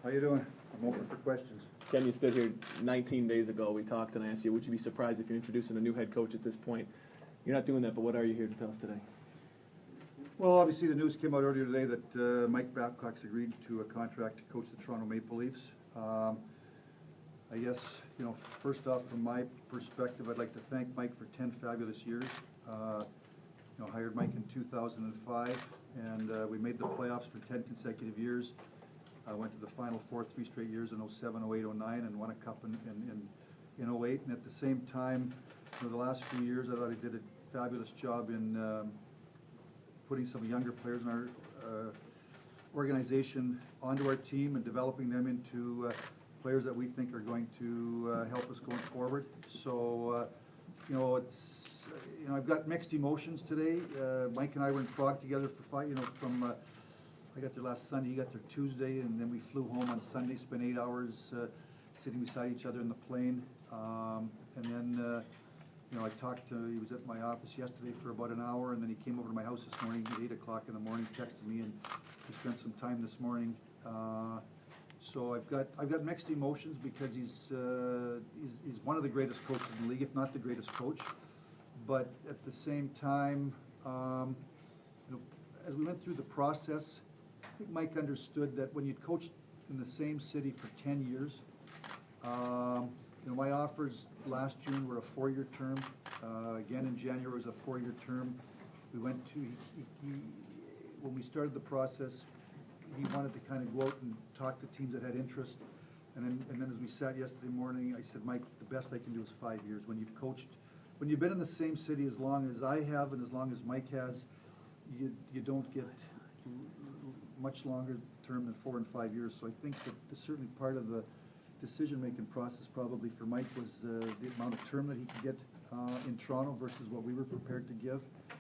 How you doing? I'm open for questions. Ken, you stood here 19 days ago. We talked, and I asked you, would you be surprised if you're introducing a new head coach at this point? You're not doing that, but what are you here to tell us today? Well, obviously the news came out earlier today that Mike Babcock's agreed to a contract to coach the Toronto Maple Leafs. I guess, first off, from my perspective, I'd like to thank Mike for 10 fabulous years. Hired Mike in 2005, and we made the playoffs for 10 consecutive years. I went to the Final Four 3 straight years in 07, 08, 09, and won a cup in 08. And at the same time, the last few years, I thought he did a fabulous job in putting some younger players in our organization onto our team and developing them into players that we think are going to help us going forward. So, I've got mixed emotions today. Mike and I were in Prague together for I got there last Sunday, he got there Tuesday, and then we flew home on Sunday, spent 8 hours sitting beside each other in the plane. And then, I talked to, he was at my office yesterday for about an hour, and then he came over to my house this morning at 8 o'clock in the morning, texted me, and we spent some time this morning. So I've got mixed emotions because he's one of the greatest coaches in the league, if not the greatest coach. But at the same time, as we went through the process, I think Mike understood that when you'd coached in the same city for 10 years, my offers last June were a 4-year term. Again in January was a 4-year term. We went to, when we started the process, he wanted to kind of go out and talk to teams that had interest. And then as we sat yesterday morning, I said, Mike, the best I can do is 5 years. When you've been in the same city as long as I have and as long as Mike has, you don't get much longer term than 4 and 5 years. So I think that certainly part of the decision-making process probably for Mike was the amount of term that he could get in Toronto versus what we were prepared to give.